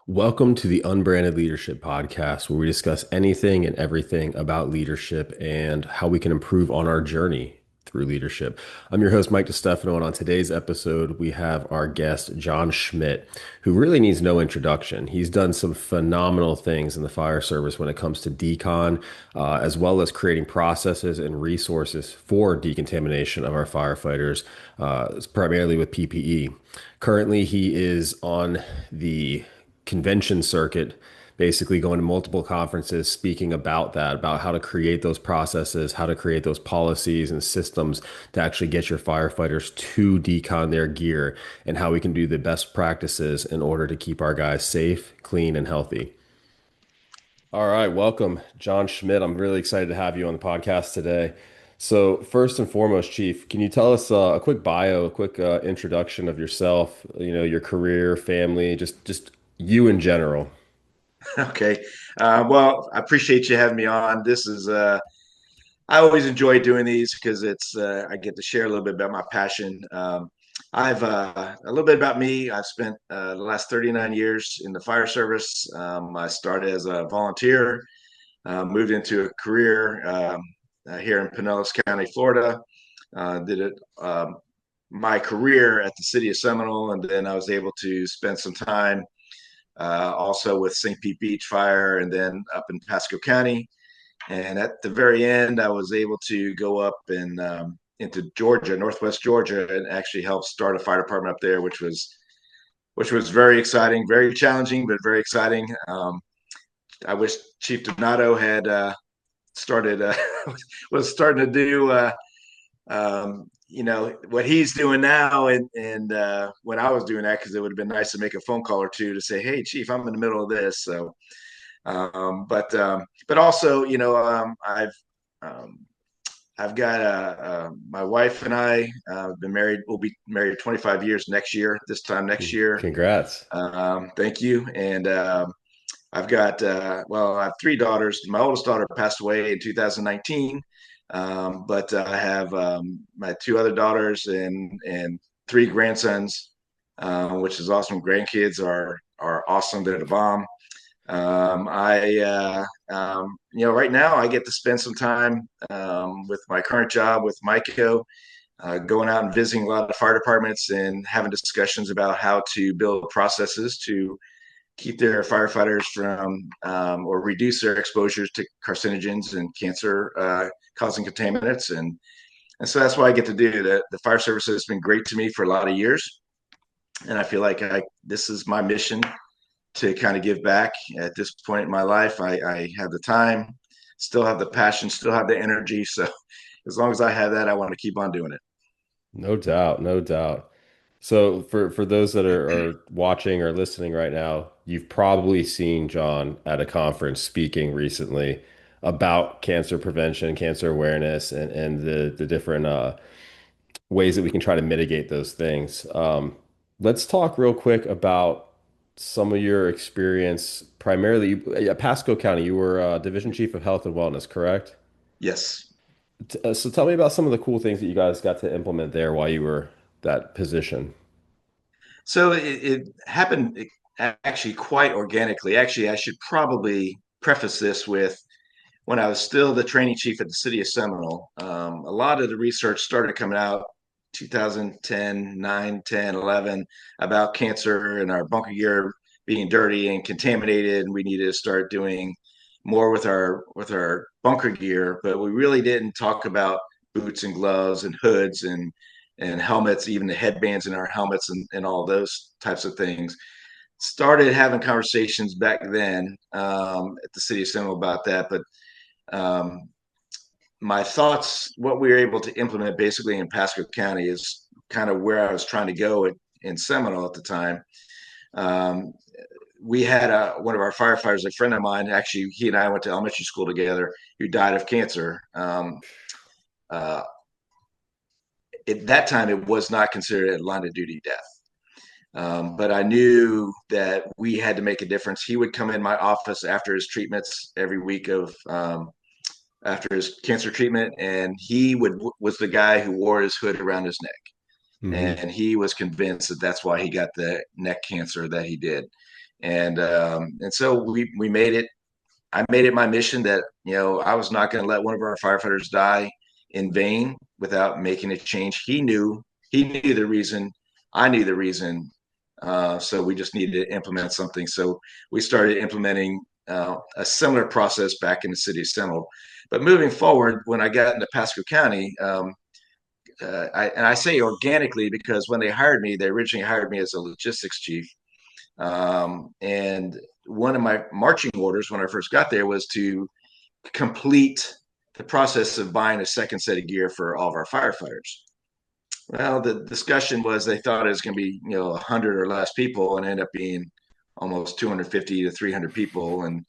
Welcome to the Unbranded Leadership Podcast, where we discuss anything and everything about leadership and how we can improve on our journey through leadership. I'm your host, Mike DeStefano, and on today's episode, we have our guest, John Schmidt, who really needs no introduction. He's done some phenomenal things in the fire service when it comes to decon, as well as creating processes and resources for decontamination of our firefighters, primarily with PPE. Currently, he is on the convention circuit, basically going to multiple conferences, speaking about that, about how to create those processes, how to create those policies and systems to actually get your firefighters to decon their gear, and how we can do the best practices in order to keep our guys safe, clean, and healthy. All right, welcome, John Schmidt. I'm really excited to have you on the podcast today. So, first and foremost, Chief, can you tell us a quick bio, a quick introduction of yourself, your career, family, just you in general? Okay. Well, I appreciate you having me on. I always enjoy doing these because I get to share a little bit about my passion. I've A little bit about me. I've spent the last 39 years in the fire service. I started as a volunteer, moved into a career here in Pinellas County, Florida. Did it my career at the city of Seminole, and then I was able to spend some time also with St. Pete Beach Fire, and then up in Pasco County. And at the very end, I was able to go up and into Georgia, Northwest Georgia, and actually help start a fire department up there, which was very exciting, very challenging, but very exciting. I wish Chief Donato had started was starting to do what he's doing now, and when I was doing that, because it would have been nice to make a phone call or two to say, "Hey, Chief, I'm in the middle of this." So, but also, um, I've got my wife and I been married. We'll be married 25 years next year. This time next year. Congrats. Thank you. And I have three daughters. My oldest daughter passed away in 2019. But I have my two other daughters and three grandsons, which is awesome. Grandkids are awesome. They're the bomb. Right now I get to spend some time with my current job with Michael, going out and visiting a lot of fire departments and having discussions about how to build processes to keep their firefighters from or reduce their exposures to carcinogens and cancer causing contaminants. And so that's what I get to do. The fire service has been great to me for a lot of years. And I feel like this is my mission to kind of give back at this point in my life. I have the time, still have the passion, still have the energy. So as long as I have that, I want to keep on doing it. No doubt, no doubt. So for those that are watching or listening right now, you've probably seen John at a conference speaking recently about cancer prevention, cancer awareness, and the different ways that we can try to mitigate those things. Let's talk real quick about some of your experience, primarily at Pasco County. You were Division Chief of Health and Wellness, correct? Yes. So tell me about some of the cool things that you guys got to implement there while you were that position. So it happened actually quite organically. Actually, I should probably preface this with when I was still the training chief at the city of Seminole. A lot of the research started coming out 2010, 9, 10, 11 about cancer and our bunker gear being dirty and contaminated, and we needed to start doing more with our bunker gear. But we really didn't talk about boots and gloves and hoods and helmets, even the headbands in our helmets and all those types of things. Started having conversations back then at the city of Seminole about that, but um, my thoughts, what we were able to implement basically in Pasco County is kind of where I was trying to go in Seminole at the time. Um, we had one of our firefighters, a friend of mine, actually, he and I went to elementary school together, who died of cancer. Uh, at that time, it was not considered a line of duty death. But I knew that we had to make a difference. He would come in my office after his treatments every week of after his cancer treatment, and was the guy who wore his hood around his neck, Hmm. and he was convinced that that's why he got the neck cancer that he did. And so we made it. I made it my mission that, I was not going to let one of our firefighters die in vain without making a change. He knew the reason. I knew the reason. So we just needed to implement something. So we started implementing a similar process back in the city of Seminole. But moving forward, when I got into Pasco County, I say organically because when they originally hired me as a logistics chief. And one of my marching orders when I first got there was to complete the process of buying a second set of gear for all of our firefighters. Well, the discussion was they thought it was going to be, 100 or less people, and ended up being almost 250 to 300 people. And,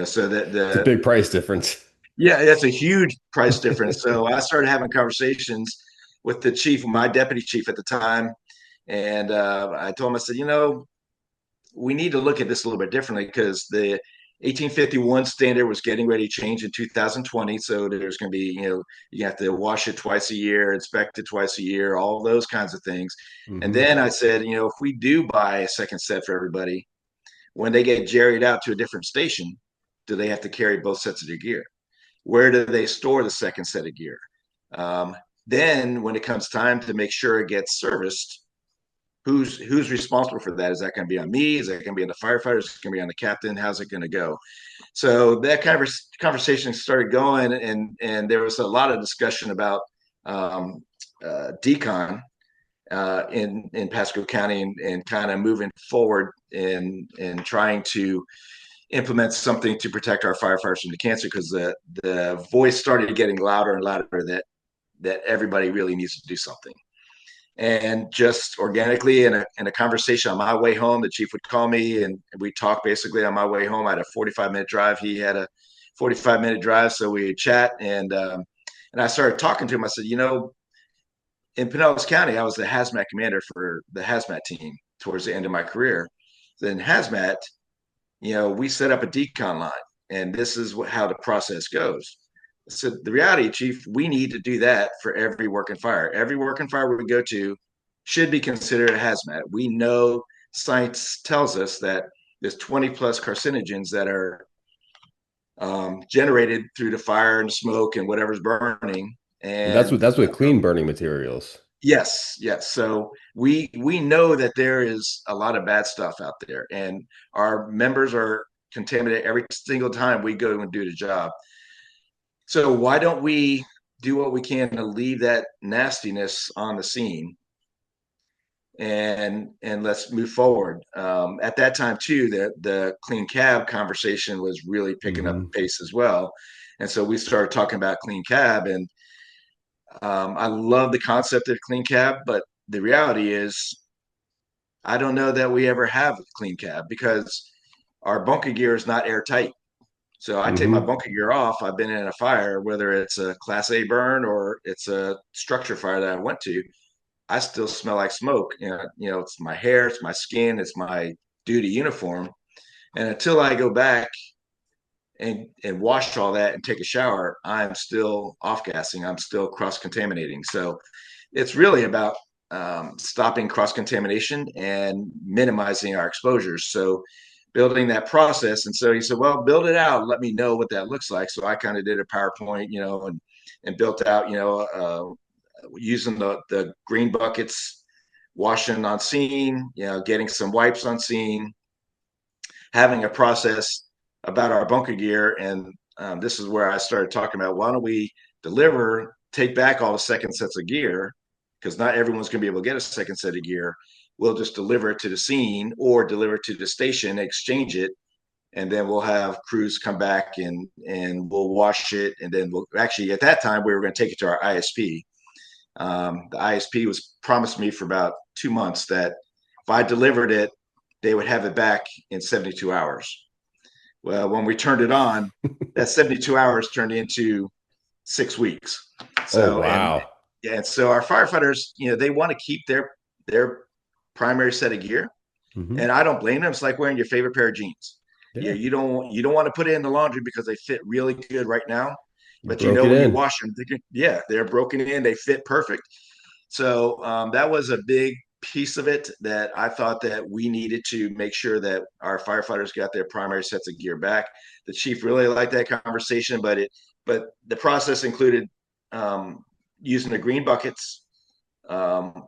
so that It's a the, big price difference. yeah, that's a huge price difference. So I started having conversations with the chief, my deputy chief at the time. And I told him, I said, we need to look at this a little bit differently because the 1851 standard was getting ready to change in 2020. So there's going to be, you have to wash it twice a year, inspect it twice a year, all those kinds of things. And Hmm. then I said, if we do buy a second set for everybody, when they get jerried out to a different station, do they have to carry both sets of their gear? Where do they store the second set of gear? Um, then when it comes time to make sure it gets serviced, who's responsible for that? Is that going to be on me? Is that going to be on the firefighters? Is it going to be on the captain? How's it going to go? So that kind of conversation started going, and there was a lot of discussion about um, decon in Pasco County, and kind of moving forward in trying to implement something to protect our firefighters from the cancer, because the voice started getting louder and louder that everybody really needs to do something. And just organically in a conversation on my way home, the chief would call me and we talked basically on my way home. I had a 45-minute drive. He had a 45-minute drive. So we would chat, and I started talking to him. I said, in Pinellas County, I was the hazmat commander for the hazmat team towards the end of my career. Then hazmat, we set up a decon line, and this is how the process goes. So the reality, chief, we need to do that for every working fire. Every working fire we go to should be considered a hazmat. We know science tells us that there's 20 plus carcinogens that are generated through the fire and smoke and whatever's burning. And that's what And that's with clean burning materials. yes, yes. So we know that there is a lot of bad stuff out there, and our members are contaminated every single time we go and do the job. So why don't we do what we can to leave that nastiness on the scene, and let's move forward. At that time too, the clean cab conversation was really picking up Hmm. pace as well, and so we started talking about clean cab. And I love the concept of clean cab, but the reality is I don't know that we ever have a clean cab because our bunker gear is not airtight. So I take my Hmm. bunker gear off. I've been in a fire, whether it's a class A burn or it's a structure fire that I went to. I still smell like smoke. It's my hair, it's my skin, it's my duty uniform. And until I go back and wash all that and take a shower, I'm still off gassing. I'm still cross contaminating. So it's really about stopping cross contamination and minimizing our exposures. So building that process. And so he said, well, build it out. Let me know what that looks like. So I kind of did a PowerPoint, and built out, using the green buckets, washing on scene, getting some wipes on scene, having a process about our bunker gear. And this is where I started talking about, why don't we take back all the second sets of gear, because not everyone's going to be able to get a second set of gear. We'll just deliver it to the scene or deliver it to the station, exchange it, and then we'll have crews come back and we'll wash it. And then we'll actually, at that time, we were going to take it to our ISP. The ISP was promised me for about 2 months that if I delivered it, they would have it back in 72 hours. Well, when we turned it on, that 72 hours turned into 6 weeks. Oh, So, and wow. yeah, and so our firefighters, they want to keep their primary set of gear, Hmm. and I don't blame them. It's like wearing your favorite pair of jeans. Yeah. You don't want to put it in the laundry because they fit really good right now, You but broke it when you in. wash them, they're broken in, they fit perfect. So that was a big piece of it that I thought that we needed to make sure that our firefighters got their primary sets of gear back. The chief really liked that conversation, but the process included using the green buckets,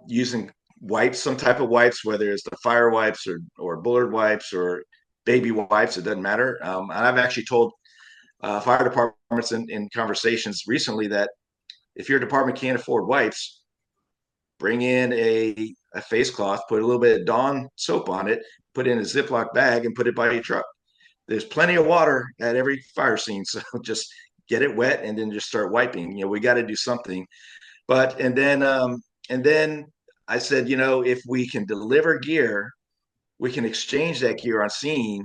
using wipes, some type of wipes, whether it's the fire wipes or bullard wipes or baby wipes, it doesn't matter. And I've actually told fire departments in conversations recently that if your department can't afford wipes, bring in a face cloth, put a little bit of Dawn soap on it, put it in a Ziploc bag, and put it by your truck. There's plenty of water at every fire scene, so just get it wet and then just start wiping. We got to do something. But and then I said, if we can deliver gear, we can exchange that gear on scene,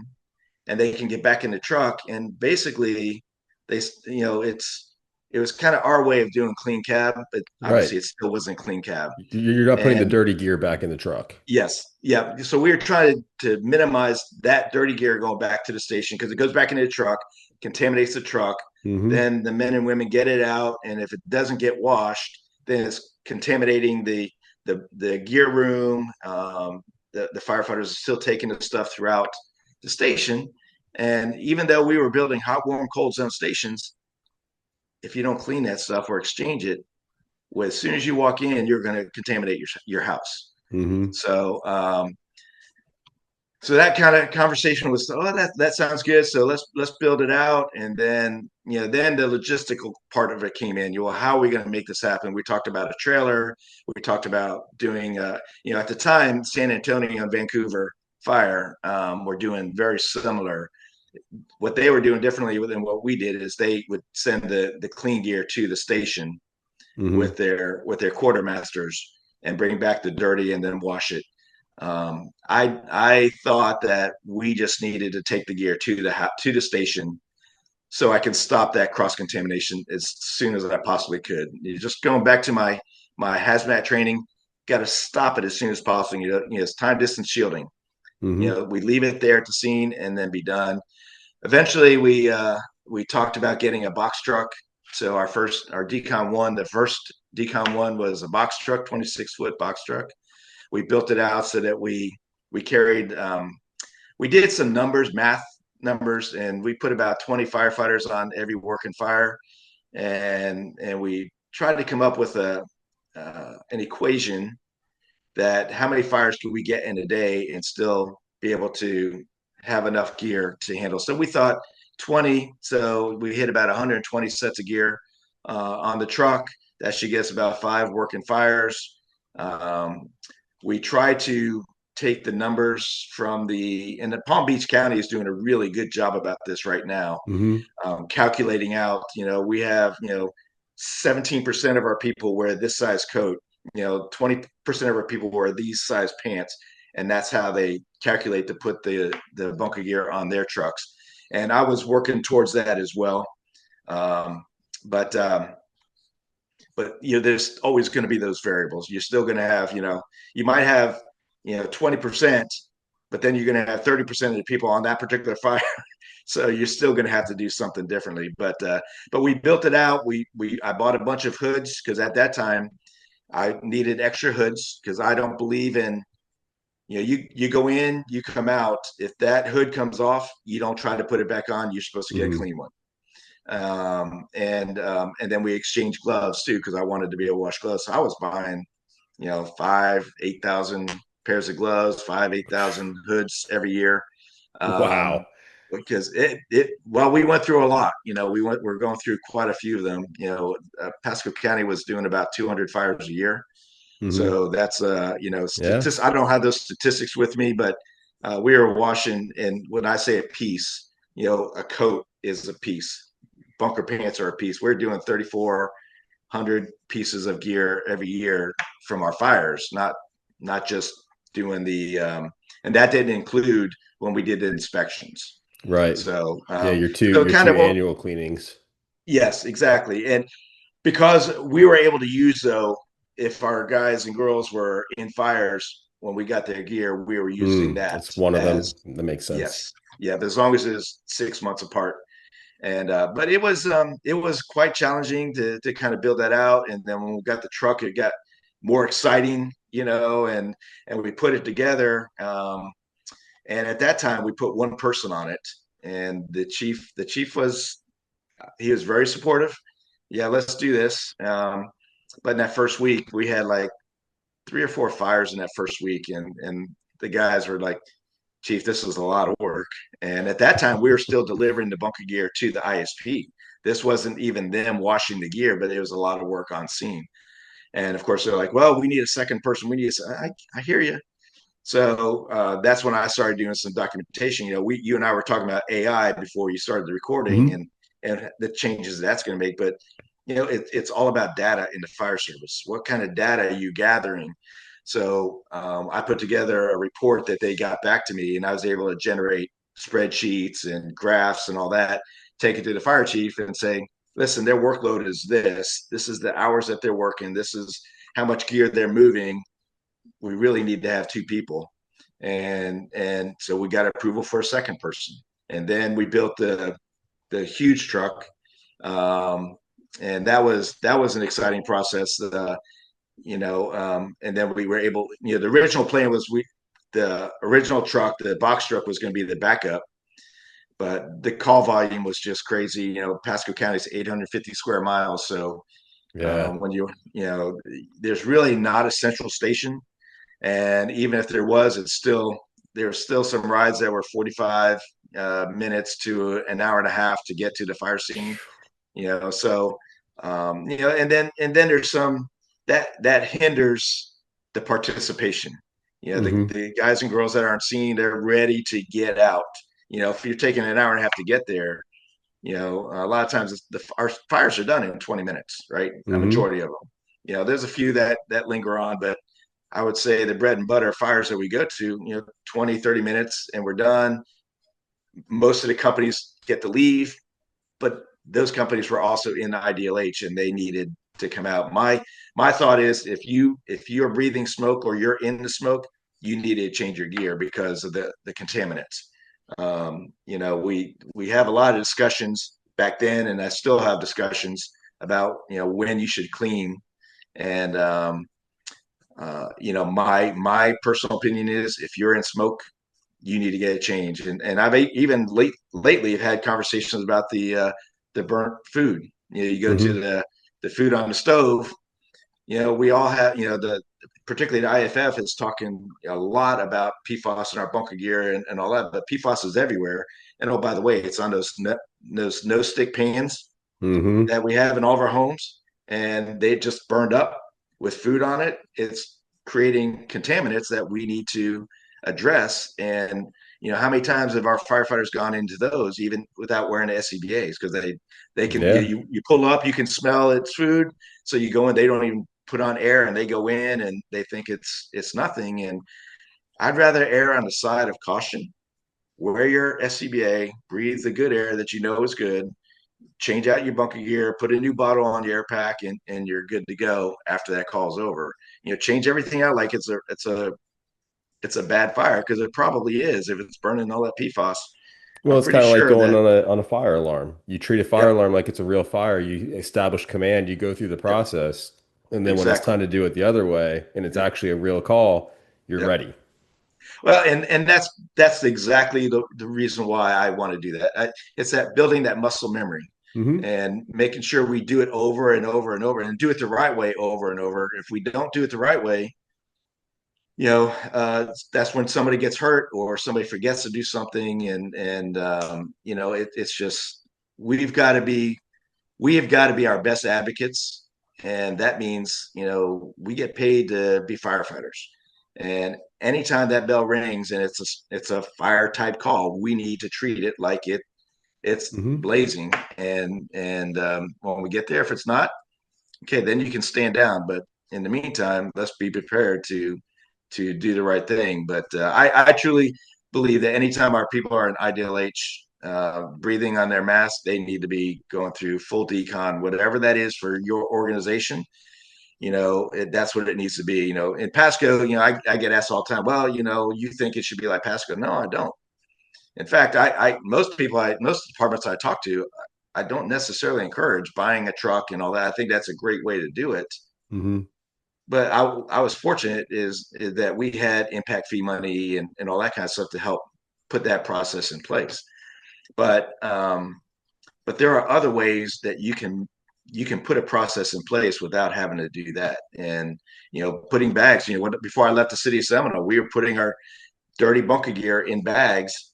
and they can get back in the truck. And basically, it was kind of our way of doing clean cab, but Right. obviously it still wasn't clean cab. You're not putting the And dirty gear back in the truck. yes, yeah. So we were trying to minimize that dirty gear going back to the station because it goes back into the truck, contaminates the truck. Hmm. Then the men and women get it out, and if it doesn't get washed, then it's contaminating the gear room. The firefighters are still taking the stuff throughout the station, and even though we were building hot, warm, cold zone stations, if you don't clean that stuff or exchange it, well, as soon as you walk in, you're going to contaminate your house. Hmm. So so that kind of conversation was, oh, that sounds good. So let's build it out. And then, then the logistical part of it came in. How are we going to make this happen? We talked about a trailer. We talked about doing, at the time, San Antonio and Vancouver Fire were doing very similar. What they were doing differently than what we did is they would send the clean gear to the station Hmm. with their quartermasters and bring back the dirty and then wash it. I thought that we just needed to take the gear to the station so I could stop that cross contamination as soon as I possibly could. Just going back to my hazmat training, got to stop it as soon as possible. It's time distance shielding. Hmm. We leave it there at the scene and then be done. Eventually, we talked about getting a box truck. So our Decon one, the first Decon one was a box truck, 26-foot box truck. We built it out so that we carried we did some math numbers, and we put about 20 firefighters on every working fire, and we tried to come up with an equation that how many fires could we get in a day and still be able to have enough gear to handle. So we thought 20. So we hit about 120 sets of gear on the truck. That should get us about 5 working fires. Um, we try to take the numbers and the Palm Beach County is doing a really good job about this right now, Hmm. calculating out, we have, 17% of our people wear this size coat, 20% of our people wear these size pants. And that's how they calculate to put the bunker gear on their trucks. And I was working towards that as well. Um, but, um, but there's always going to be those variables. You're still going to have, you might have, 20%, but then you're going to have 30% of the people on that particular fire. So you're still going to have to do something differently. But we built it out. I bought a bunch of hoods because at that time I needed extra hoods because I don't believe in, you go in, you come out. If that hood comes off, you don't try to put it back on. You're supposed to get a Hmm. clean one. And then we exchanged gloves too because I wanted to be able to wash gloves. So I was buying, 8,000 pairs of gloves, 8,000 hoods every year. Wow. Because well, we went through a lot. We're going through quite a few of them. Pasco County was doing about 200 fires a year. Hmm. So that's Yeah. I don't have those statistics with me, but we were washing, and when I say a piece, a coat is a piece. Bunker pants are a piece. We're doing 3,400 pieces of gear every year from our fires, not just doing and that didn't include when we did the inspections. Right. So, Yeah, so your kind two of, well, annual cleanings. yes, exactly. And because we were able to use, though, if our guys and girls were in fires when we got their gear, we were using Mm, that that's one of them. as, That makes sense. yes, yeah, but as long as it's 6 months apart. And but it was quite challenging to kind of build that out. And then when we got the truck, it got more exciting and we put it together. And at that time, we put one person on it, and the chief he was very supportive. Yeah, let's do this. But in that first week, we had like 3 or 4 fires in that first week, and the guys were like, Chief, this is a lot of work. And at that time, we were still delivering the bunker gear to the ISP. This wasn't even them washing the gear, but it was a lot of work on scene. And of course, they're like, well, we need a second person. I hear you. So that's when I started doing some documentation. You and I were talking about AI before you started the recording, Hmm. and the changes that's going to make. But it's all about data in the fire service. What kind of data are you gathering? So I put together a report that they got back to me, and I was able to generate spreadsheets and graphs and all that, take it to the fire chief and say, listen, their workload is this. This is the hours that they're working. This is how much gear they're moving. We really need to have 2 people. And so we got approval for a second person. And then we built the huge truck. And that was an exciting process. And then we were able, the original plan was the original truck, the box truck was going to be the backup, but the call volume was just crazy. Pasco County is 850 square miles. So Yeah. when there's really not a central station. And even if there was, there's still some rides that were 45 minutes to an hour and a half to get to the fire scene. So and then there's some that hinders the participation. Hmm. The guys and girls that aren't seen, they're ready to get out. If you're taking an hour and a half to get there, a lot of times our fires are done in 20 minutes, right? A Hmm. majority of them. There's a few that linger on, but I would say the bread and butter fires that we go to, 20, 30 minutes and we're done. Most of the companies get to leave, but those companies were also in the IDLH and they needed to come out. My thought is if you're breathing smoke or you're in the smoke, you need to change your gear because of the contaminants. We have a lot of discussions back then, and I still have discussions about when you should clean. And my personal opinion is if you're in smoke, you need to get it changed. And I've even lately have had conversations about the burnt food. You go to Hmm. the food on the stove. We all have the particularly the IFF is talking a lot about PFAS in our bunker gear and all that, but PFAS is everywhere. And oh, by the way, it's on those no stick pans Hmm. that we have in all of our homes, and they just burned up with food on it. It's creating contaminants that we need to address. And how many times have our firefighters gone into those even without wearing the SCBA's because they can Yeah. you pull up, you can smell it's food, so you go in, they don't even put on air, and they go in and they think it's nothing. And I'd rather err on the side of caution. Wear your SCBA, breathe the good air that you know is good, change out your bunker gear, put a new bottle on the air pack, and you're good to go after that call's over. Change everything out like it's a bad fire because it probably is if it's burning all that PFAS. Well, I'm it's pretty kind of like sure going that. on a fire alarm. You treat a fire Yep, alarm like it's a real fire. You establish command, you go through the yep, process, and then when it's exactly. time to do it the other way, and it's Yep, actually a real call, you're yep. ready. Well, and that's exactly the reason why I want to do that. It's that building that muscle memory Hmm. and making sure we do it over and over and over and do it the right way over and over. If we don't do it the right way, that's when somebody gets hurt or somebody forgets to do something, and it's just we've got to be we have got to be our best advocates, and that means we get paid to be firefighters, and anytime that bell rings and it's a fire type call, we need to treat it like it's Hmm. blazing, and when we get there, if it's not okay, then you can stand down. But in the meantime, let's be prepared to do the right thing. But I truly believe that anytime our people are in IDLH breathing on their mask, they need to be going through full decon, whatever that is for your organization. That's what it needs to be. In Pasco, I get asked all the time, well, you think it should be like Pasco? No, I don't. In fact, most departments I talk to, I don't necessarily encourage buying a truck and all that. I think that's a great way to do it. Hmm. but I was fortunate is that we had impact fee money and all that kind of stuff to help put that process in place. But but there are other ways that you can put a process in place without having to do that. And putting bags. Before I left the city of Seminole, we were putting our dirty bunker gear in bags,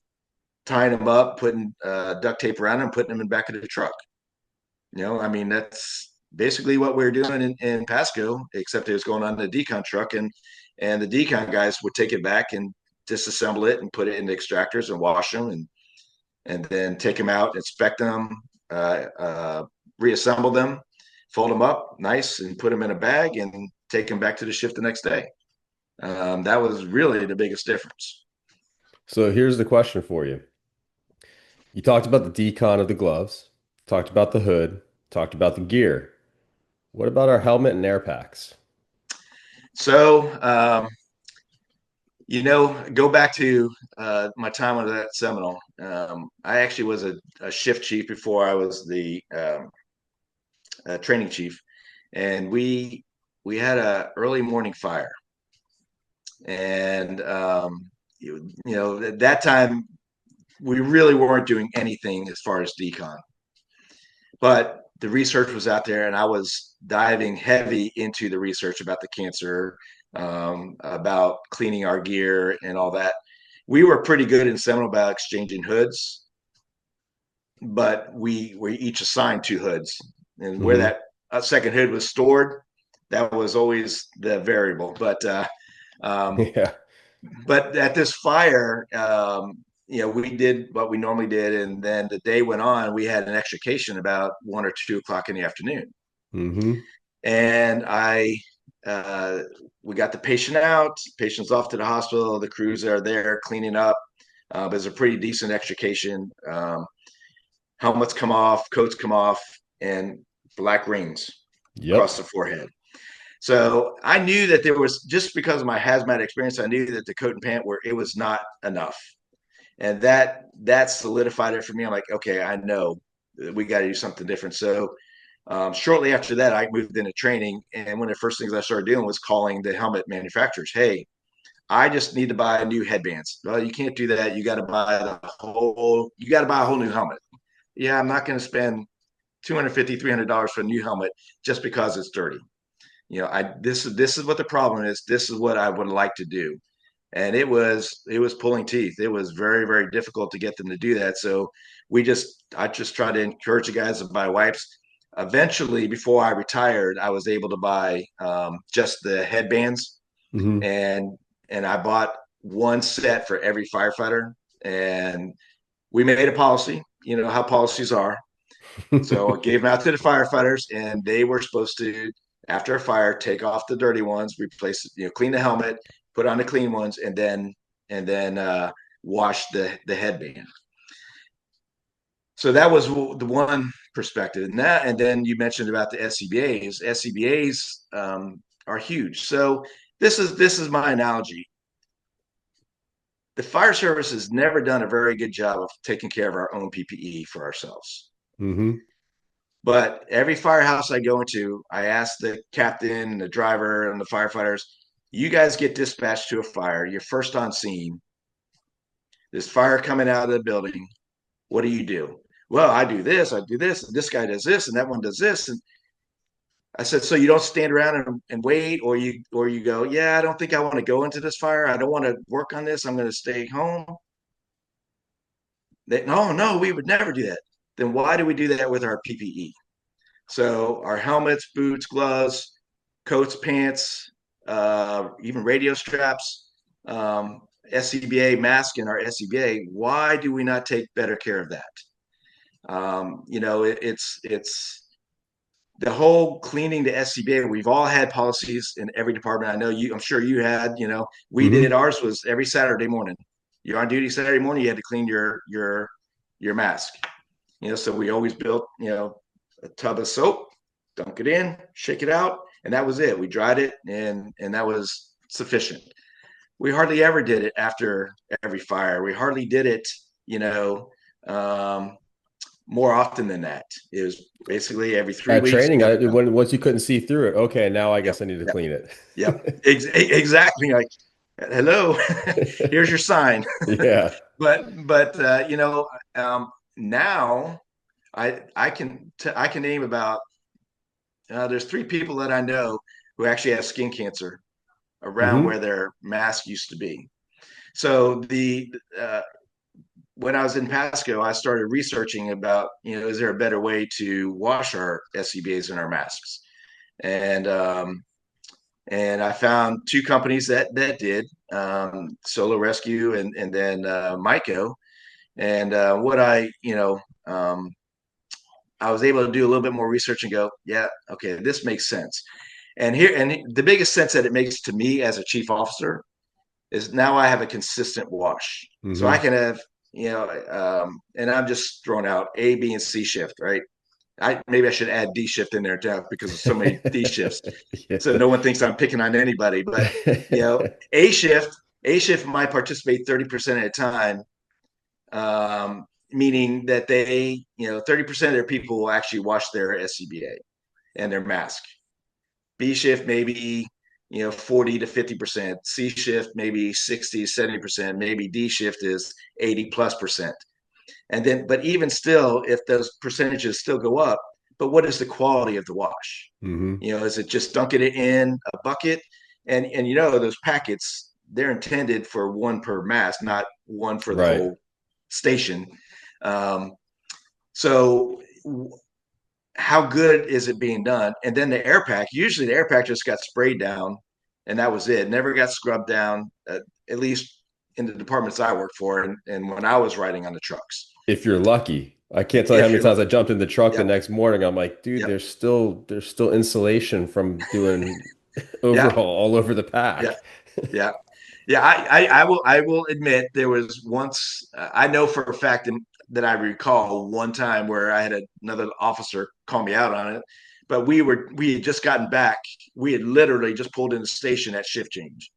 tying them up, putting duct tape around them, putting them in the back of the truck. I mean, that's basically what we were doing in Pasco, except it was going on the decon truck, and the decon guys would take it back and disassemble it and put it in the extractors and wash them and then take them out, inspect them, uh, uh, reassemble them, fold them up nice, and put them in a bag and take them back to the shift the next day. That was really the biggest difference. So here's the question for you. You talked about the decon of the gloves, talked about the hood, talked about the gear. What about our helmet and air packs? So, go back to my time at Seminole. I actually was a shift chief before I was the training chief, and we had a early morning fire, and at that time we really weren't doing anything as far as decon, but the research was out there, and I was diving heavy into the research about the cancer, about cleaning our gear and all that. We were pretty good in Seminole about exchanging hoods, but we were each assigned two hoods, and where Hmm. that second hood was stored, that was always the variable. Um, Yeah. but at this fire, we did what we normally did, and then the day went on. We had an extrication about 1 or 2 o'clock in the afternoon, Hmm. and uh, we got the patient out. Patient's off to the hospital. The crews are there cleaning up. But it's a pretty decent extrication. Helmets come off, coats come off, and black rings across Yep. the forehead. So I knew that there was, just because of my hazmat experience, I knew that the coat and pant it was not enough. And that solidified it for me. I'm like, okay, I know that we got to do something different. So shortly after that, I moved into training. And one of the first things I started doing was calling the helmet manufacturers. Hey, I just need to buy new headbands. Well, you can't do that. You got to buy a whole new helmet. Yeah, I'm not going to spend $250, $300 for a new helmet just because it's dirty. This is what the problem is. This is what I would like to do. And it was pulling teeth. It was very, very difficult to get them to do that. So I just tried to encourage the guys to buy wipes. Eventually, before I retired, I was able to buy just the headbands, Hmm. and I bought one set for every firefighter. And we made a policy. You know how policies are. So I gave them out to the firefighters, and they were supposed to, after a fire, take off the dirty ones, replace, clean the helmet, put on the clean ones, and then wash the headband. So that was the one perspective, and then you mentioned about the SCBA's. SCBA's are huge. So this is my analogy. The fire service has never done a very good job of taking care of our own PPE for ourselves. Hmm. But every firehouse I go into, I ask the captain, the driver, and the firefighters, you guys get dispatched to a fire. You're first on scene. There's fire coming out of the building. What do you do? Well, I do this, and this guy does this, and that one does this. And I said, so you don't stand around and wait, or you go, yeah, I don't think I want to go into this fire. I don't want to work on this. I'm going to stay home. No, we would never do that. Then why do we do that with our PPE? So our helmets, boots, gloves, coats, pants, even radio straps, SCBA mask in our SCBA. Why do we not take better care of that? It's the whole cleaning the SCBA. We've all had policies in every department. I know you. I'm sure you had. We did. Hmm. Ours was every Saturday morning. You're on duty Saturday morning. You had to clean your mask. So we always built, a tub of soap, dunk it in, shake it out, and that was it. We dried it, and that was sufficient. We hardly ever did it after every fire. We hardly did it, you know, um, more often than that. It was basically every 3 weeks. Training, Got it done. when once you couldn't see through it, okay, now I Yep. guess I need to Yep. clean it. Yep. Exactly. Like, hello, here's your sign. Yeah. But now I can name about there's 3 people that I know who actually have skin cancer around Hmm. where their mask used to be. So the when I was in Pasco, I started researching about, is there a better way to wash our SCBAs and our masks? And and I found 2 companies that did, Solo Rescue and then Myco. And I was able to do a little bit more research and go, yeah, okay, this makes sense. And the biggest sense that it makes to me as a chief officer is now I have a consistent wash. So I Hmm. can have, and I'm just throwing out A, B, and C shift, right? Maybe I should add D shift in there too because there's so many D shifts. So Yeah. no one thinks I'm picking on anybody. But you know, A shift, A shift might participate 30% of the time, meaning that 30% of their people will actually wash their SCBA and their mask. B shift maybe 40 to 50%. C shift maybe 60, 70%. Maybe D shift is 80+%. And then, but even still, if those percentages still go up, but what is the quality of the wash? Hmm. Is it just dunking it in a bucket? And those packets, they're intended for one per mask, not one for the Right. whole station. Um, so how good is it being done? And then the air pack, usually the air pack just got sprayed down and that was it. Never got scrubbed down, at least in the departments I worked for and when I was riding on the trucks. If you're lucky. I can't tell you how If many you're times I lucky. jumped in the truck the Yep. next morning. I'm like, dude, Yep. there's still insulation from doing Yeah. overhaul all over the Yeah. pack. Yeah. Yeah. I will admit there was once I know for a fact that I recall one time where I had another officer call me out on it, but we had just gotten back. We had literally just pulled in the station at shift change.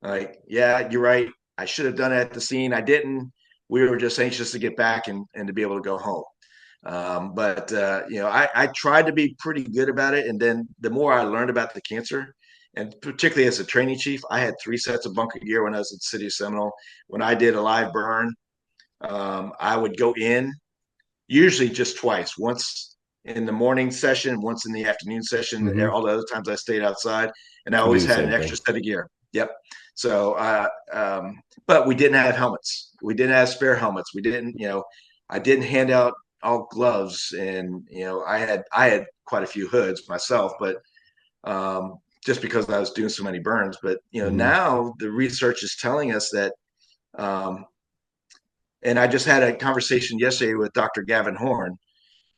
Like, yeah, you're right. I should have done it at the scene. I didn't. We were just anxious to get back and to be able to go home. But I tried to be pretty good about it. And then the more I learned about the cancer, and particularly as a training chief, I had 3 sets of bunker gear when I was at the city of Seminole. When I did a live burn, I would go in usually just twice, once in the morning session, once in the afternoon session. Hmm. All the other times I stayed outside, and I We do always the had an same extra thing. set of gear. Yep. So, but we didn't have helmets. We didn't have spare helmets. We didn't, I didn't hand out all gloves, and I had quite a few hoods myself, but just because I was doing so many burns. But Hmm. now the research is telling us that um, and I just had a conversation yesterday with Dr. Gavin Horn,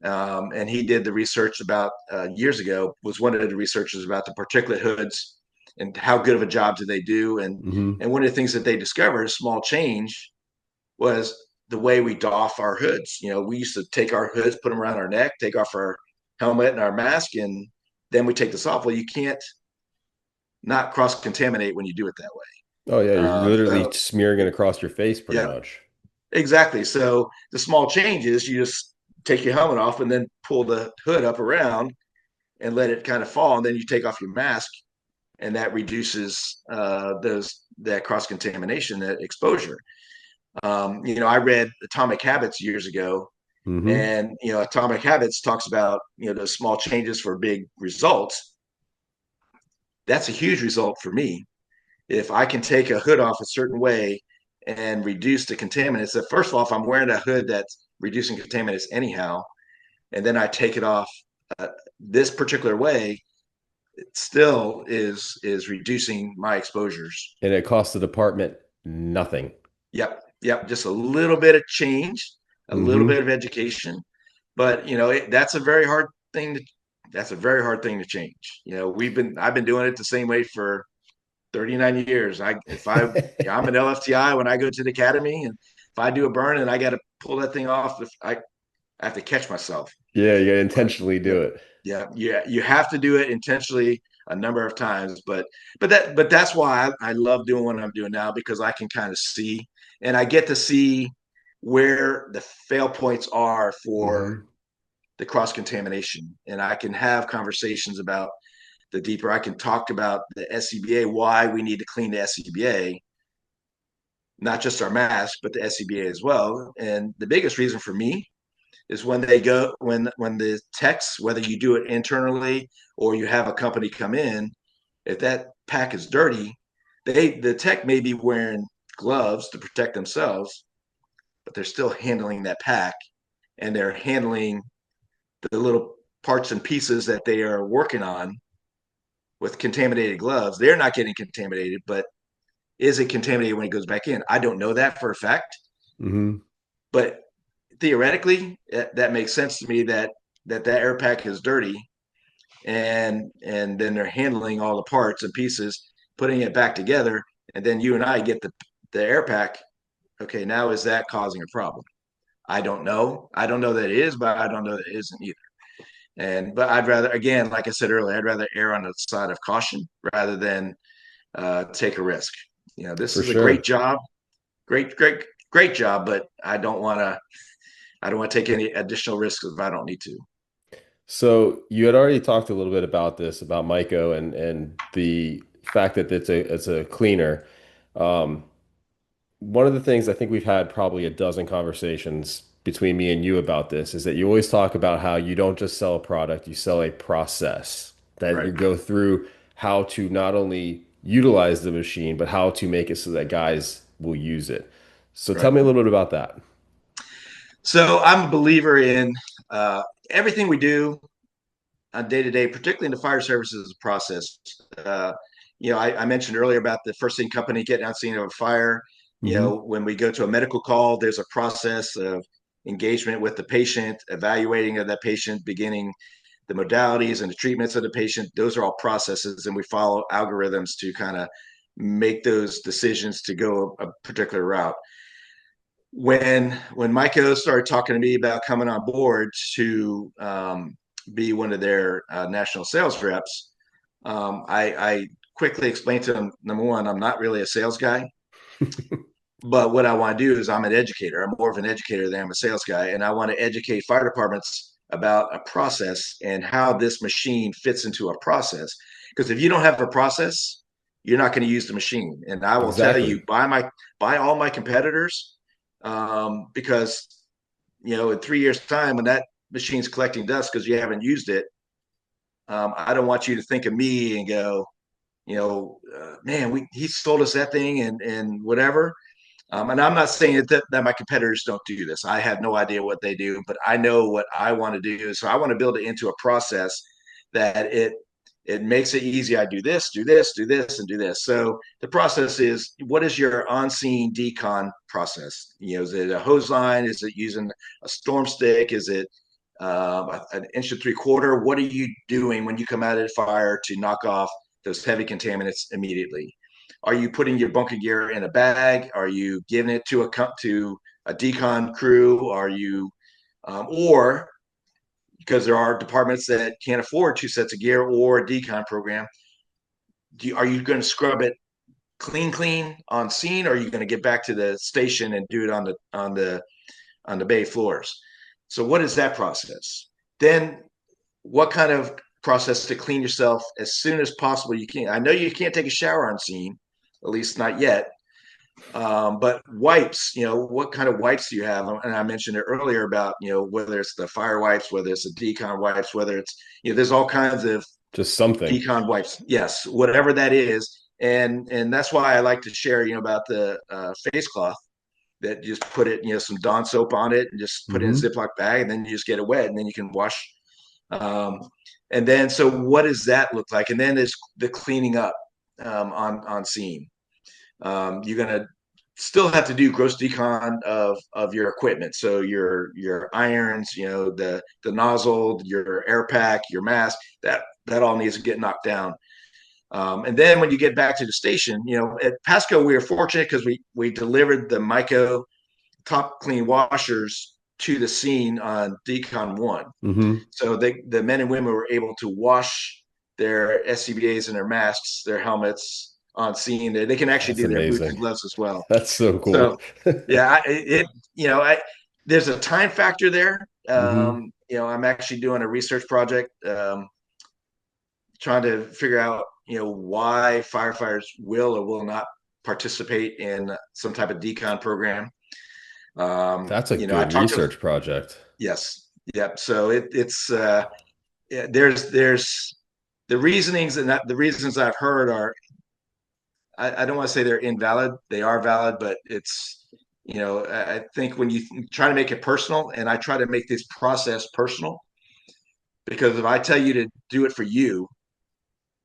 and he did the research about years ago. Was one of the researchers about the particulate hoods and how good of a job do they do, Hmm. and one of the things that they discovered, a small change, was the way we doff our hoods. We used to take our hoods, put them around our neck, take off our helmet and our mask, and then we take this off. Well, you can't not cross contaminate when you do it that Oh yeah, way. you're literally So smearing it across your face pretty yeah, much. exactly. So the small changes, you just take your helmet off and then pull the hood up around and let it kind of fall, and then you take off your mask, and that reduces that cross contamination, that exposure. I read Atomic Habits years ago, Hmm. and Atomic Habits talks about those small changes for big results. That's a huge result for me if I can take a hood off a certain way and reduce the contaminants. So first of all, if I'm wearing a hood that's reducing contaminants anyhow, and then I take it off this particular way, it still is reducing my exposures. And it costs the department nothing. Yep, yep, just a little bit of change, a little bit Hmm. of education, but that's a very hard thing to that's a very hard thing to change. I've been doing it the same way for 39 years. I'm an LFTI when I go to the academy, and if I do a burn and I got to pull that thing off, I have to catch myself. Yeah, you gotta But intentionally yeah, do it. yeah, you have to do it intentionally a number of times. But that's why I love doing what I'm doing now, because I can kind of see, and I get to see. where the fail points are for Hmm. the cross contamination, and I can have conversations about the deeper. I can talk about the SCBA, why we need to clean the SCBA, not just our mask, but the SCBA as well. And the biggest reason for me is when they go when the techs, whether you do it internally or you have a company come in, if that pack is dirty, the tech may be wearing gloves to protect themselves, but they're still handling that pack, and they're handling the little parts and pieces that they are working on with contaminated gloves. They're not getting contaminated, but is it contaminated when it goes back in? I don't know that for a fact, Hmm. but theoretically, that makes sense to me that that air pack is dirty, and then they're handling all the parts and pieces, putting it back together, and then you and I get the air pack. Okay, now is that causing a problem? I don't know. I don't know that it is, but I don't know that it isn't either. And but I'd rather, again, like I said earlier, I'd rather err on the side of caution rather than take a risk. This For is a great sure. job, great job, but I don't want to take any additional risks if I don't need to. So you had already talked a little bit about this, about Myco and the fact that it's a cleaner. Um, One of the things I think we've had probably a dozen conversations between me and you about this is that you always talk about how you don't just sell a product, you sell a process, that Right, you go through how to not only utilize the machine, but how to make it so that guys will use it. So tell right. me a little bit about that. So I'm a believer in uh, everything we do on day to day, particularly in the fire services process. Uh, I mentioned earlier about the first thing company getting on scene of a fire. Hmm. When we go to a medical call, there's a process of engagement with the patient, evaluating of that patient, beginning the modalities and the treatments of the patient. Those are all processes, and we follow algorithms to kind of make those decisions to go a particular route. When Micah started talking to me about coming on board to be one of their national sales reps, I quickly explained to him, number one, I'm not really a sales guy, but what I want to do is I'm an educator. I'm more of an educator than I'm a sales guy, and I want to educate fire departments about a process and how this machine fits into a process. Because if you don't have a process, you're not going to use the machine. And I will tell you, Exactly. buy all my competitors, because in 3 years' time, when that machine's collecting dust because you haven't used it, I don't want you to think of me and go, man, he sold us that thing and whatever. And I'm not saying that my competitors don't do this. I have no idea what they do, but I know what I want to do. So I want to build it into a process that it makes it easy. I do this, do this, do this, and do this. So the process is, what is your on-scene decon process? Is it a hose line? Is it using a storm stick? Is it an inch and 3/4? What are you doing when you come out of the fire to knock off those heavy contaminants immediately? Are you putting your bunker gear in a bag? Are you giving it to a decon crew? Are you or because there are departments that can't afford two sets of gear or a decon program, are you going to scrub it clean on scene, or are you going to get back to the station and do it on the bay floors? So what is that process? Then what kind of process to clean yourself as soon as possible you can? I know you can't take a shower on scene, at least not yet. But wipes, what kind of wipes do you have? And I mentioned it earlier about, whether it's the fire wipes, whether it's the decon wipes, whether it's, there's all kinds of Just something. decon wipes. Yes, whatever that is. And that's why I like to share, about the face cloth, that just put it, some Dawn soap on it and just put it in a Hmm. Ziploc bag, and then you just get it wet and then you can wash. Um, and then, so what does that look like? And then there's the cleaning up on scene. You're gonna still have to do gross decon of your equipment. So your irons, the nozzle, your air pack, your mask, that all needs to get knocked down. And then when you get back to the station, at Pasco, we were fortunate because we delivered the Myco top clean washers to the scene on Decon 1. Hmm. So the men and women were able to wash their SCBAs and their masks, their helmets on scene. They can actually That's do their boots and amazing. gloves as well. That's so So cool. yeah, it there's a time factor there. Hmm. I'm actually doing a research project, trying to figure out, why firefighters will or will not participate in some type of decon program. That's a I good talked to, research project. yes, yep. So it's yeah, there's the reasonings, and that the reasons I've heard are, I don't want to say they're invalid. They are valid, but it's, I think when you try to make it personal, and I try to make this process personal, because if I tell you to do it for you,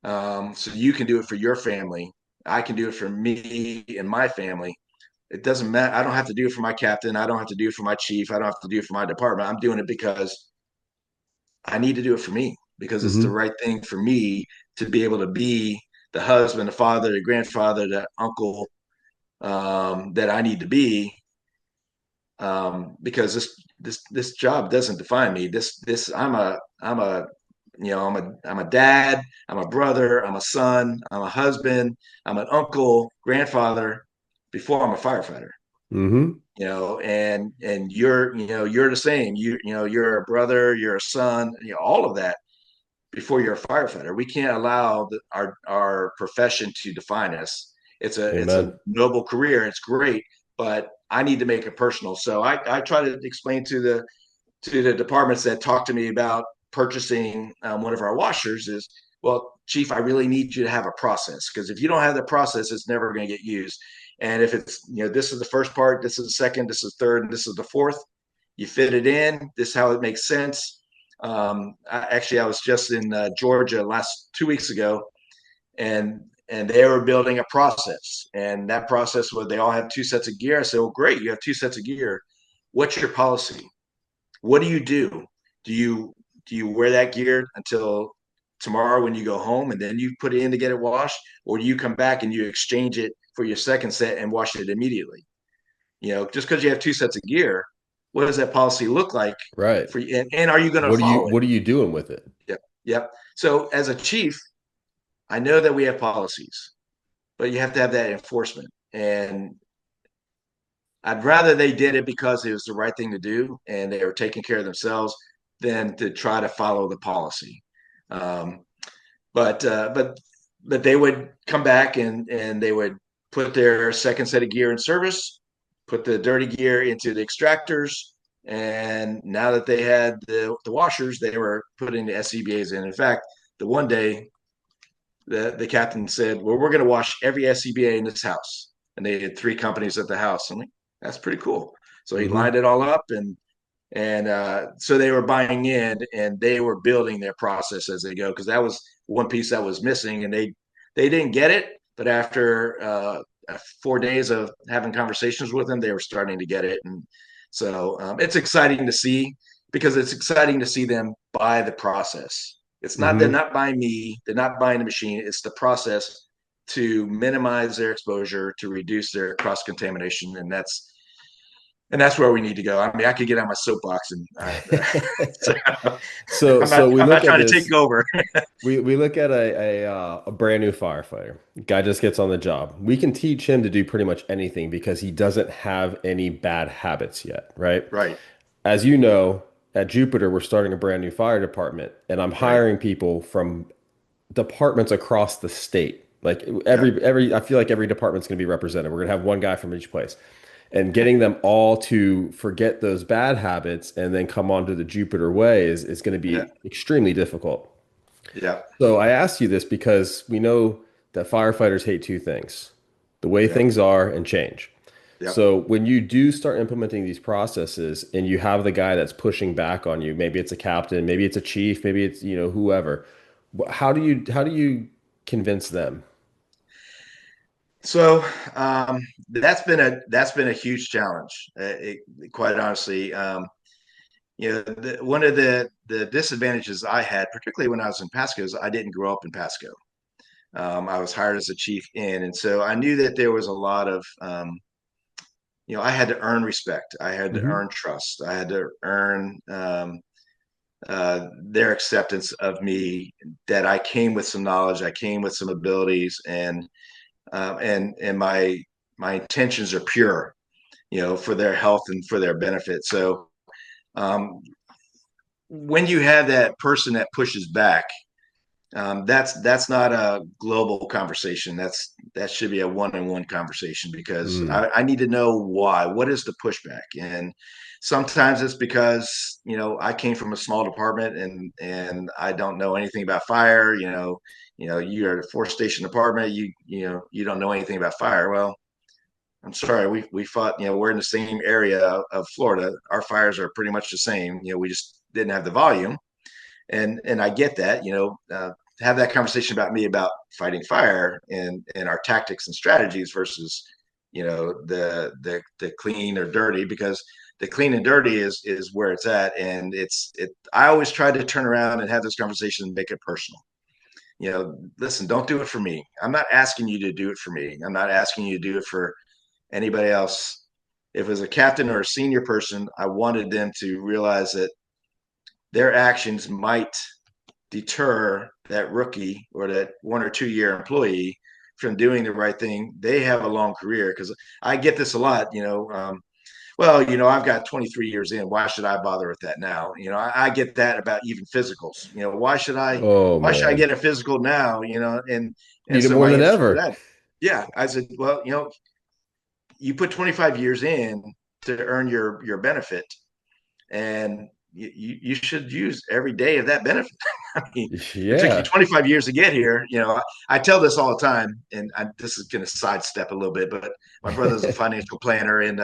so you can do it for your family, I can do it for me and my family. It doesn't matter. I don't have to do it for my captain. I don't have to do it for my chief. I don't have to do it for my department. I'm doing it because I need to do it for me, because it's the Hmm. right thing for me to be able to be the husband, the father, the grandfather, the uncle, that I need to be, because this job doesn't define me. This I'm a dad, I'm a brother, I'm a son, I'm a husband, I'm an uncle, grandfather before I'm a firefighter. Hmm. And you're the same. You're a brother, you're a son, all of that before you're a firefighter. We can't allow our profession to define us. It's a Amen. noble career. It's great, but I need to make it personal. So I try to explain to the departments that talk to me about purchasing, one of our washers is, well, chief, I really need you to have a process, because if you don't have the process, it's never going to get used. And if it's, this is the first part, this is the second, this is the third, and this is the fourth, you fit it in. This is how it makes sense. I was just in Georgia last 2 weeks ago, and they were building a process, and that process was, they all have two sets of gear. I said, well, great, you have two sets of gear. What's your policy? What do you do? Do you do you wear that gear until tomorrow when you go home, and then you put it in to get it washed, or do you come back and you exchange it for your second set and wash it immediately? Just because you have two sets of gear, what does that policy look like Right. for you? And are you going to What are you follow it? what are you doing with it? Yep. Yep. So as a chief, I know that we have policies, but you have to have that enforcement. And I'd rather they did it because it was the right thing to do and they were taking care of themselves than to try to follow the policy. Um, but they would come back, and they would put their second set of gear in service, put the dirty gear into the extractors, and now that they had the washers, they were putting the SCBAs in. In fact, the one day the captain said, well, we're going to wash every SCBA in this house. And they had three companies at the house. I'm like, that's pretty cool. So he Hmm. lined it all up, and so they were buying in, and they were building their process as they go, because that was one piece that was missing, and they didn't get it. But after 4 days of having conversations with them, they were starting to get it. And so it's exciting to see, because it's exciting to see them buy the process. It's not, they're Hmm. not buying me, they're not buying the machine. It's the process to minimize their exposure, to reduce their cross contamination, and that's where we need to go. I mean, I could get on my soapbox, and so So I'm not so we I'm look not at trying to take this. over. We look at a brand new firefighter. Guy just gets on the job. We can teach him to do pretty much anything because he doesn't have any bad habits yet, right? Right, As you know, at Jupiter, we're starting a brand new fire department, and I'm right, hiring people from departments across the state. Like yeah, I feel like every department's going to be represented. We're going to have one guy from each place, and getting them all to forget those bad habits and then come onto the Jupiter way is going to yeah, be extremely difficult. yeah, So I asked you this because we know that firefighters hate two things: the way yeah, things are and change. yeah. So when you do start implementing these processes and you have the guy that's pushing back on you, maybe it's a captain, maybe it's a chief, maybe it's, whoever. How do you convince them? So that's been a huge challenge. Quite honestly, one of the disadvantages I had, particularly when I was in Pasco, is I didn't grow up in Pasco. I was hired as a chief and so I knew that there was a lot of, I had to earn respect. I had to Hmm. earn trust. I had to earn, their acceptance of me, that I came with some knowledge, I came with some abilities, and my intentions are pure. for their health and for their benefit. So um, when you have that person that pushes back, that's not a global conversation. That should be a one-on-one conversation, because Mm. I need to know why. What is the pushback? And sometimes it's because I came from a small department and I don't know anything about fire. You're a four-station department. You don't know anything about fire. Well, I'm sorry. We fought. We're in the same area of Florida. Our fires are pretty much the same. We just didn't have the volume, and I get that. Have that conversation about fighting fire and our tactics and strategies versus the clean or dirty, because the clean and dirty is where it's at. And I always try to turn around and have this conversation and make it personal. Listen, don't do it for me. I'm not asking you to do it for me. I'm not asking you to do it for anybody else. If it was a captain or a senior person, I wanted them to realize that their actions might deter that rookie or that 1 or 2 year employee from doing the right thing. They have a long career, because I get this a lot. Well, I've got 23 years in. Why should I bother with that now? I get that about even physicals. Oh why should I man, get a physical now? And need it so more my than answer to ever. that, yeah, I said, well, you put 25 years in to earn your benefit, and you should use every day of that benefit. I mean, if it took you Yeah. 25 years to get here, I tell this all the time, and this is going to sidestep a little bit, but my brother's a financial planner, and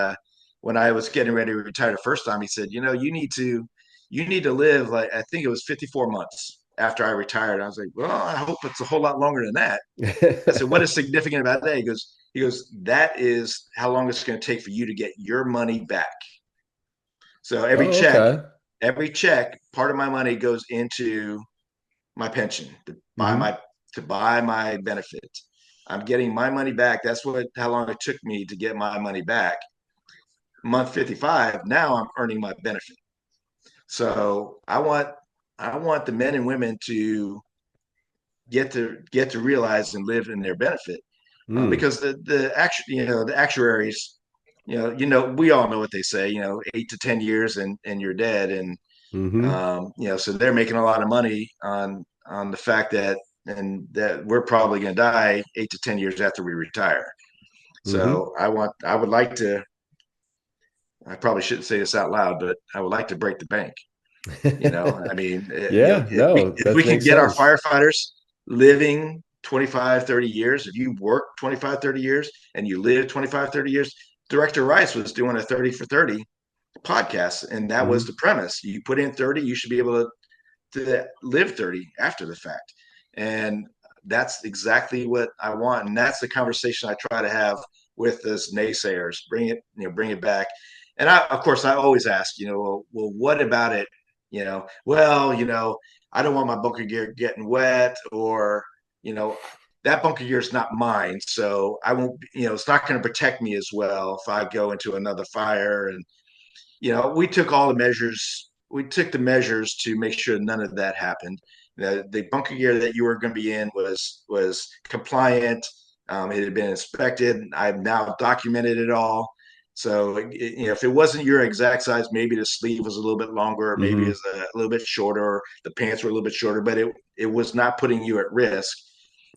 when I was getting ready to retire the first time, he said, you need to live, like, I think it was 54 months after I retired. I was like, well, I hope it's a whole lot longer than that. I said, what is significant about that? He goes, that is how long it's going to take for you to get your money back. So every Oh, check, okay. every check, part of my money goes into my pension to buy Hmm. my benefit. I'm getting my money back. That's how long it took me to get my money back. Month 55, now I'm earning my benefit. So I want the men and women to get to realize and live in their benefit, Mm. because the actuaries, we all know what they say, 8 to 10 years and you're dead. And Hmm. so they're making a lot of money on the fact that we're probably going to die 8 to 10 years after we retire. Hmm. So I would like to. I probably shouldn't say this out loud, but I would like to break the bank. I mean, Yeah, no, if we that can makes get our sense. firefighters living 25, 30 years, if you work 25, 30 years and you live 25, 30 years, Director Rice was doing a 30 for 30 podcast. And that was Hmm. the premise. You put in 30, you should be able to live 30 after the fact. And that's exactly what I want. And that's the conversation I try to have with those naysayers. Bring it back. And of course, I always ask, well, what about it? Well, I don't want my bunker gear getting wet, or, you know, that bunker gear is not mine. So I won't, it's not going to protect me as well if I go into another fire. And we took all the measures. We took the measures to make sure none of that happened. The bunker gear that you were going to be in was compliant. It had been inspected. I've now documented it all. So if it wasn't your exact size, maybe the sleeve was a little bit longer, maybe it Hmm. was a little bit shorter, the pants were a little bit shorter, but it was not putting you at risk.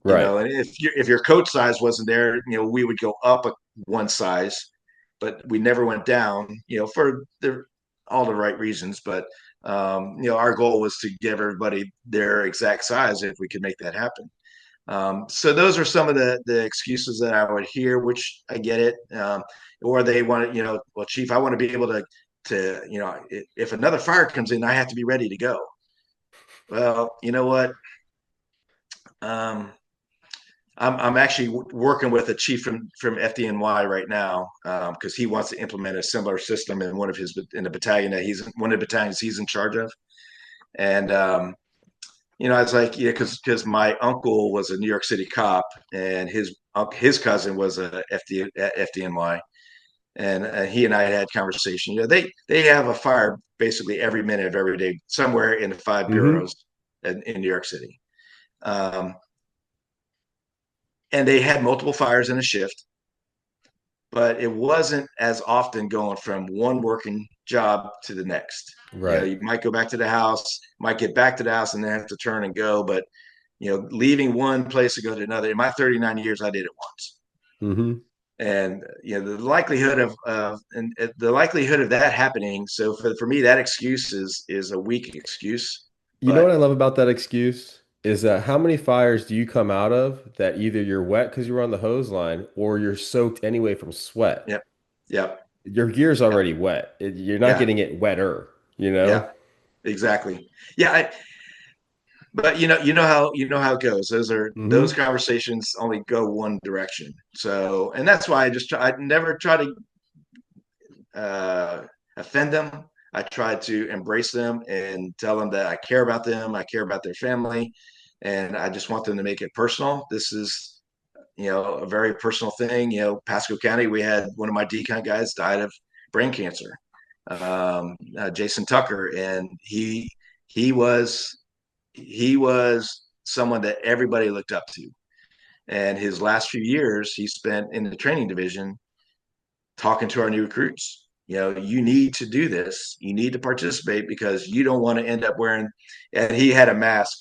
Right. And if your coat size wasn't there, we would go up one size, but we never went down, for all the right reasons. But our goal was to give everybody their exact size if we could make that happen. So those are some of the excuses that I would hear, which I get it. Or they want to, well, Chief, I want to be able to, if another fire comes in, I have to be ready to go. Well, you know what? Um, I'm actually working with a chief from FDNY right now, because he wants to implement a similar system in the battalion that he's one of the battalions he's in charge of. And I was like, yeah, because my uncle was a New York City cop, and his cousin was a FDNY, and he and I had conversation. They have a fire basically every minute of every day somewhere in the five Hmm. bureaus in New York City. Um, and they had multiple fires in a shift, but it wasn't as often going from one working job to the next. Right. You might go back to the house, might get back to the house and then have to turn and go. But, leaving one place to go to another, in my 39 years, I did it once. Hmm. And, the likelihood of that happening. So for me, that excuse is a weak excuse, You know what I but love about that excuse is that how many fires do you come out of that either you're wet because you were on the hose line or you're soaked anyway from sweat? yep, yep, Your gear's yep, already wet. You're not yeah, getting it wetter, you yeah, know? exactly. Yeah. But you know how it goes. Those Hmm. conversations only go one direction. So, and that's why I never try to offend them. I try to embrace them and tell them that I care about them. I care about their family, and I just want them to make it personal. This is, a very personal thing. Pasco County, we had one of my decon guys died of brain cancer, Jason Tucker, and he was he was someone that everybody looked up to. And his last few years, he spent in the training division talking to our new recruits. You need to do this. You need to participate because you don't want to end up wearing. And he had a mask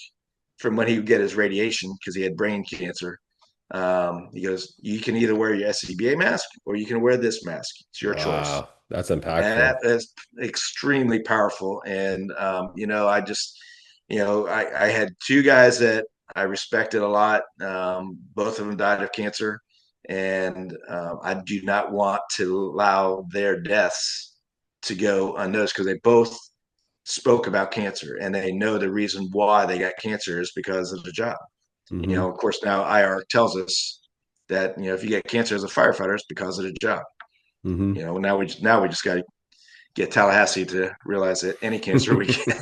from when he would get his radiation because he had brain cancer. He goes, you can either wear your SCBA mask or you can wear this mask. It's your choice. Wow, that's And impactful. that is extremely powerful. And I just, I had two guys that I respected a lot. Both of them died of cancer, and I do not want to allow their deaths to go unnoticed because they both spoke about cancer and they know the reason why they got cancer is because of the job. Hmm. Of course, now IR tells us that if you get cancer as a firefighter, it's because of the job. Hmm. Now we just got to get Tallahassee to realize that any cancer we get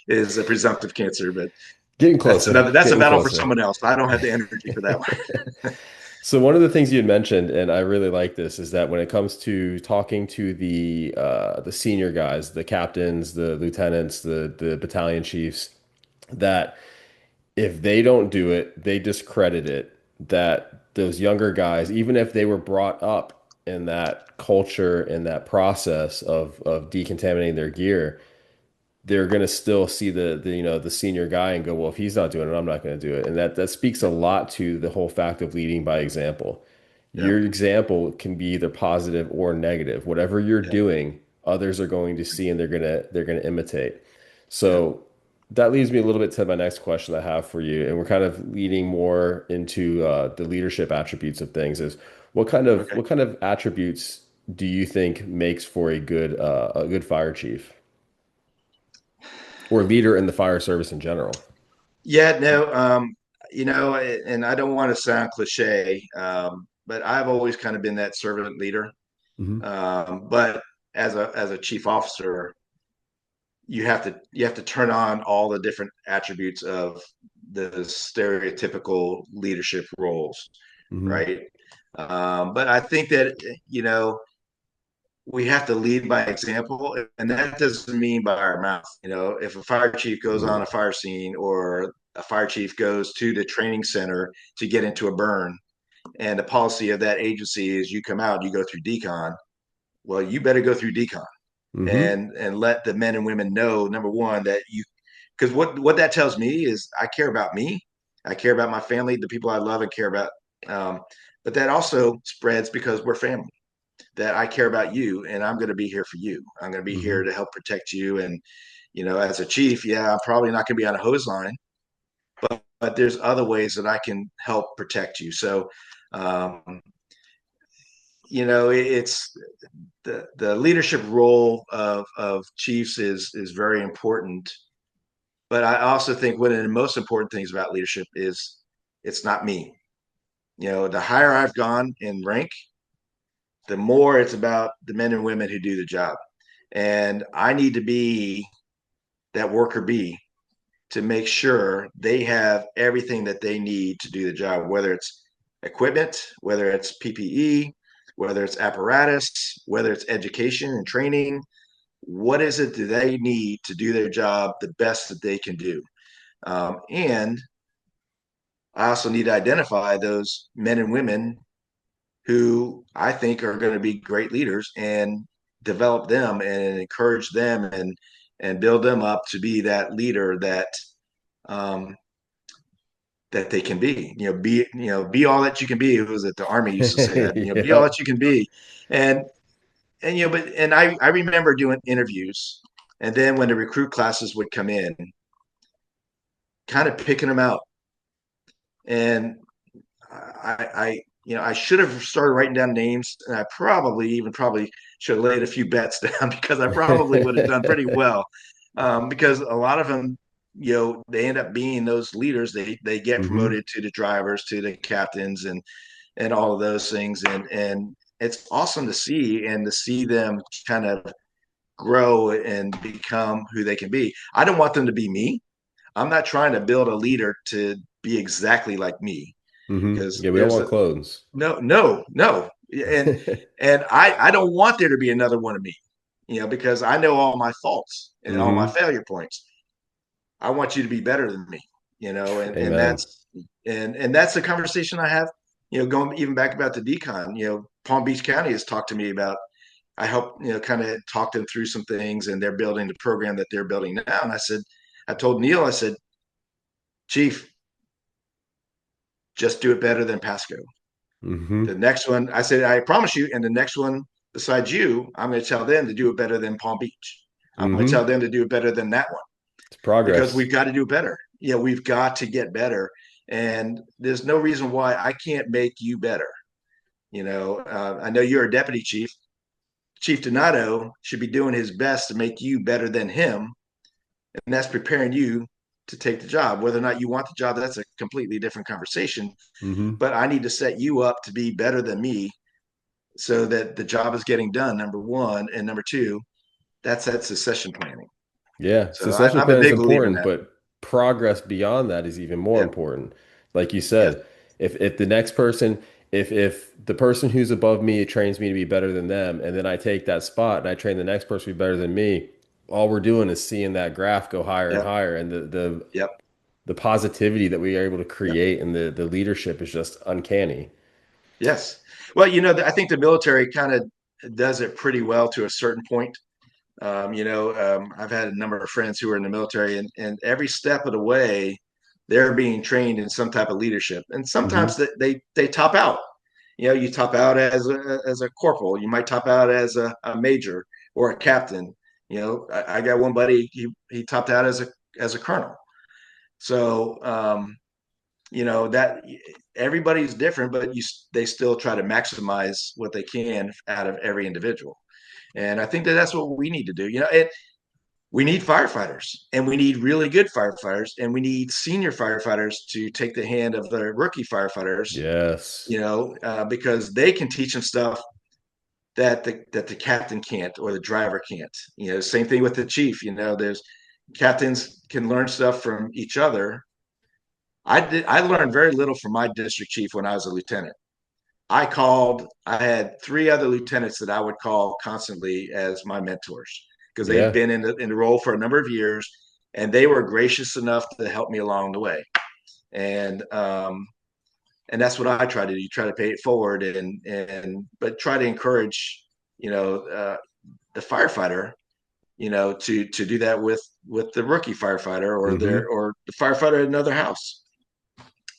is a presumptive cancer. But Getting that's closer, another that's a getting battle for closer. someone else. I don't have the energy for that one. So one of the things you had mentioned, and I really like this, is that when it comes to talking to the senior guys, the captains, the lieutenants, the battalion chiefs, that if they don't do it, they discredit it. That those younger guys, even if they were brought up in that culture, in that process of decontaminating their gear, they're going to still see the senior guy and go, well, if he's not doing it, I'm not going to do it. And that speaks a lot to the whole fact of leading by example. Yeah, Your example can be either positive or negative. Whatever you're yeah, doing, others are going to see and they're going to imitate. yeah. So that leads me a little bit to my next question I have for you, and we're kind of leading more into the leadership attributes of things. Is Okay. what kind of attributes do you think makes for a good fire chief or leader in the fire service in general? Yeah, no, and I don't want to sound cliche, but I've always kind of been that servant leader. Hmm. But as a chief officer, you have to turn on all the different attributes of the stereotypical leadership roles, Hmm. right? But I think that you know we have to lead by example, and that doesn't mean by our mouth. If a fire chief goes on a fire scene or a fire chief goes to the training center to get into a burn, and the policy of that agency is you come out, you go through decon. Well, you better go through decon Hmm. and let the men and women know, number one, that you, because what that tells me is I care about me, I care about my family, the people I love and care about. um, but that also spreads because we're family, that I care about you and I'm going to be here for you. I'm going to be here Hmm. to help protect you. And as a chief, yeah, I'm probably not going to be on a hose line, but there's other ways that I can help protect you. So um, it's the leadership role of chiefs is very important. But I also think one of the most important things about leadership is it's not me. The higher I've gone in rank, the more it's about the men and women who do the job. And I need to be that worker bee to make sure they have everything that they need to do the job, whether it's equipment, whether it's PPE, whether it's apparatus, whether it's education and training. What is it that they need to do their job the best that they can do? And I also need to identify those men and women who I think are going to be great leaders, and develop them and encourage them and build them up to be that leader that um, that they can be. Be all that you can be. Who was it? The Army used to say that. Be all Yep. that you can be, and I remember doing interviews, and then when the recruit classes would come in, kind of picking them out, and I should have started writing down names, and I probably should have laid a few bets down because I probably would have done pretty well. Because a lot of them, they end up being those leaders. They get hmm promoted to the drivers, to the captains, and all of those things, and it's awesome to see them kind of grow and become who they can be. I don't want them to be me. I'm not trying to build a leader to be exactly like me, because Yeah, we don't there's want a clones. no, and I don't want there to be another one of me, because I know all my faults and all my hmm failure points. I want you to be better than me, and Amen. that's the conversation I have, going even back about the decon. Palm Beach County has talked to me about. I helped, kind of talk them through some things, and they're building the program that they're building now. And I told Neil, I said, Chief, just do it better than Pasco. The hmm next one, I said, I promise you. And the next one besides you, I'm going to tell them to do it better than Palm Beach. I'm going to tell hmm them to do it better than that one, It's because progress. we've got to do better. We've got to get better. And there's no reason why I can't make you better. I know you're a deputy chief. Chief Donato should be doing his best to make you better than him. And that's preparing you to take the job. Whether or not you want the job, that's a completely different conversation. hmm But I need to set you up to be better than me, so that the job is getting done, number one. And number two, that's that succession planning. Yeah, So succession I'm a plan is big believer in important, that. but progress beyond that is even more Yeah. important. Like you Yes. said, if the next person, if the person who's above me trains me to be better than them, and then I take that spot and I train the next person to be better than me, all we're doing is seeing that graph go higher and Yep. higher, and Yep. the positivity that we are able to Yep. create and the leadership is just uncanny. Yes. Well, I think the military kind of does it pretty well to a certain point. I've had a number of friends who are in the military, and every step of the way, they're being trained in some type of leadership. And sometimes hmm they top out. You top out as a corporal. You might top out as a major or a captain. I got one buddy. He topped out as a colonel. So that everybody's different, but they still try to maximize what they can out of every individual. And I think that's what we need to do. We need firefighters, and we need really good firefighters, and we need senior firefighters to take the hand of the rookie firefighters, Yes. because they can teach them stuff that the captain can't, or the driver can't. Same thing with the chief. There's captains can learn stuff from each other. I learned very little from my district chief when I was a lieutenant. I had three other lieutenants that I would call constantly as my mentors, because they've Yeah. been in the role for a number of years, and they were gracious enough to help me along the way. And that's what I try to do. You try to pay it forward, but try to encourage, the firefighter, to do that with the rookie firefighter, hmm or the firefighter at another house.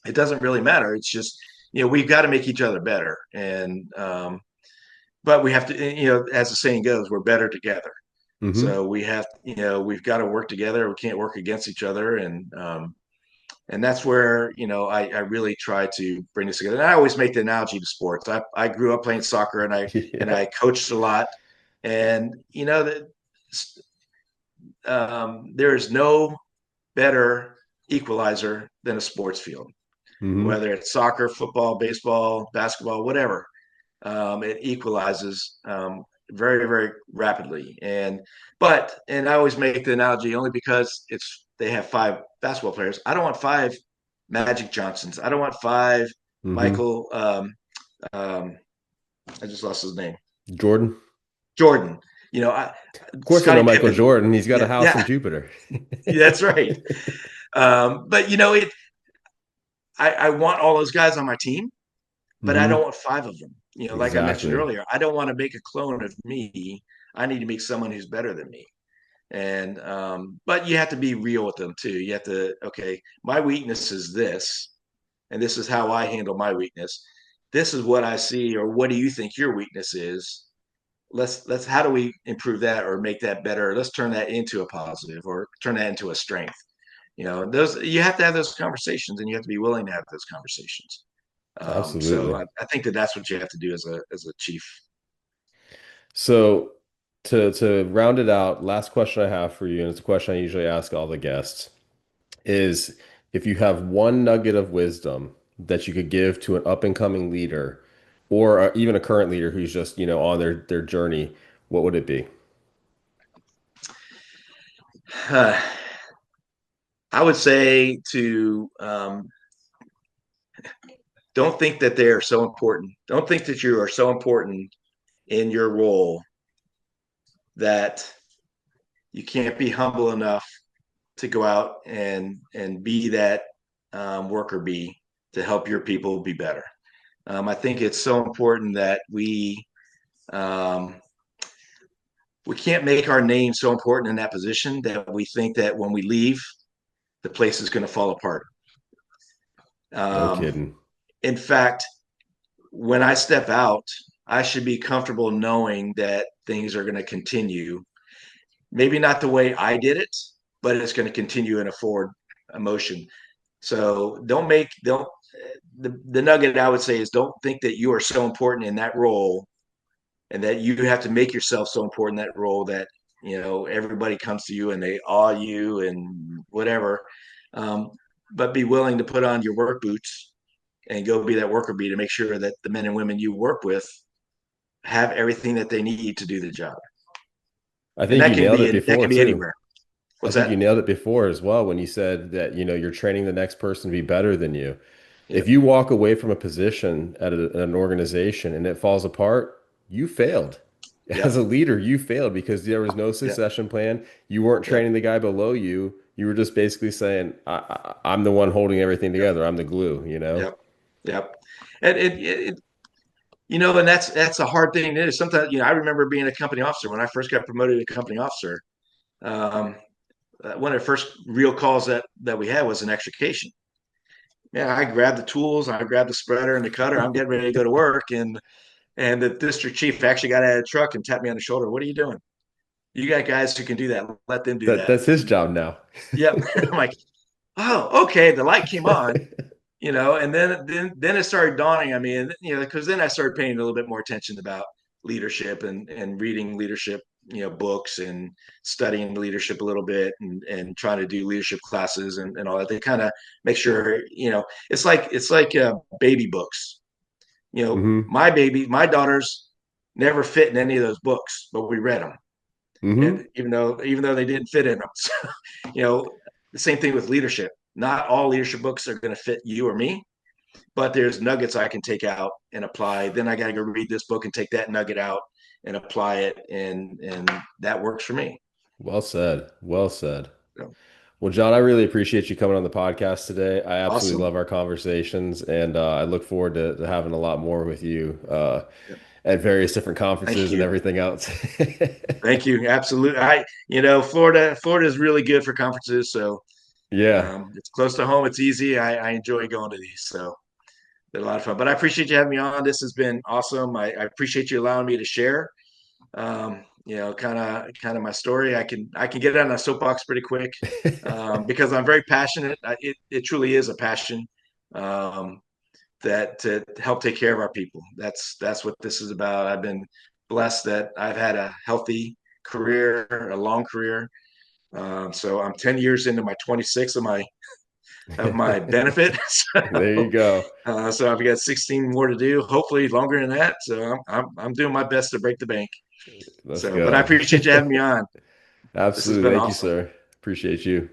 It doesn't really matter. It's just, we've got to make each other better. But we have to, as the saying goes, we're better together. hmm So we've got to work together. We can't work against each other. And that's where, I really try to bring this together. And I always make the analogy to sports. I grew up playing soccer, and Yeah. I coached a lot. And, that there is no better equalizer than a sports field, hmm whether it's soccer, football, baseball, basketball, whatever. It equalizes very, very rapidly. And I always make the analogy only because they have five basketball players. I don't want five Magic Johnsons. I don't want five hmm Michael. Um, I just lost his name. Jordan. Jordan. Of course, I know Scottie Michael Pippen. Jordan. He's got a Yeah, house in yeah, Jupiter. that's right. But I want all those guys on my team, but I hmm don't want five of them. like I mentioned Exactly. earlier, I don't want to make a clone of me. I need to make someone who's better than me. And but you have to be real with them too. You have to, okay, my weakness is this, and this is how I handle my weakness. This is what I see, or what do you think your weakness is? Let's how do we improve that or make that better? Let's turn that into a positive or turn that into a strength. Those you have to have those conversations, and you have to be willing to have those conversations. So Absolutely. I think that that's what you have to do as a chief. So to round it out, last question I have for you, and it's a question I usually ask all the guests, is if you have one nugget of wisdom that you could give to an up and coming leader or even a current leader who's just, on their journey, what would it be? I would say to don't think that they are so important. Don't think that you are so important in your role that you can't be humble enough to go out and be that worker bee to help your people be better. I think it's so important that um, we can't make our name so important in that position that we think that when we leave, the place is going to fall apart. No Um, kidding. in fact, when I step out, I should be comfortable knowing that things are going to continue. Maybe not the way I did it, but it's going to continue in a forward motion. So don't the nugget I would say is don't think that you are so important in that role and that you have to make yourself so important in that role that everybody comes to you and they awe you and whatever. Um, but be willing to put on your work boots and go be that worker bee to make sure that the men and women you work with have everything that they need to do the job. I And think you nailed it before too. anywhere. I What's think you that? nailed it before as well when you said that, you're training the next person to be better than you. If Yep. you walk away from a position at an organization and it falls apart, you failed. As a Yep. leader, you failed because there was no Yep. succession plan. You weren't Yep. training the guy below you. You were just basically saying, I'm the one holding everything Yep. together. I'm the glue, you know? Yep. Yep. And and that's a hard thing to do. Sometimes, I remember being a company officer when I first got promoted to company officer. Um, One of the first real calls that we had was an extrication. Yeah, I grabbed the tools, I grabbed the spreader and the cutter. I'm getting ready to go to work, and the district chief actually got out of the truck and tapped me on the shoulder. What are you doing? You got guys who can do that. Let them do that. That's his job now. Yep. I'm like, oh, okay. The light came on, and then it started dawning on me, and because then I started paying a little bit more attention about leadership and reading leadership, books and studying leadership a little bit and trying to do leadership classes and all that. They kind of make sure, it's like baby books. Hmm. My daughters never fit in any of those books, but we read them, Hmm. and even though they didn't fit in them. So, the same thing with leadership. Not all leadership books are going to fit you or me, but there's nuggets I can take out and apply. Then I got to go read this book and take that nugget out and apply it, and that works for me. Well said. Well said. So, Well, John, I really appreciate you coming on the podcast today. I absolutely awesome. love our conversations, and I look forward to having a lot more with you Yep. at various different Thank conferences and you. everything else. Thank you. Absolutely. Florida is really good for conferences. So Yeah, it's close to home. It's easy. I enjoy going to these. So they're a lot of fun. But I appreciate you having me on. This has been awesome. I appreciate you allowing me to share. Kind of my story. I can get on a soapbox pretty quick because I'm very passionate. It truly is a passion um, that to help take care of our people. That's what this is about. I've been blessed that I've had a healthy career, a long career. So I'm 10 years into my 26 of my benefit. there you go. So I've got 16 more to do. Hopefully longer than that. So I'm doing my best to break the bank. Let's So, but I go. appreciate you having me on. This has Absolutely. been Thank you, awesome. sir. Appreciate you.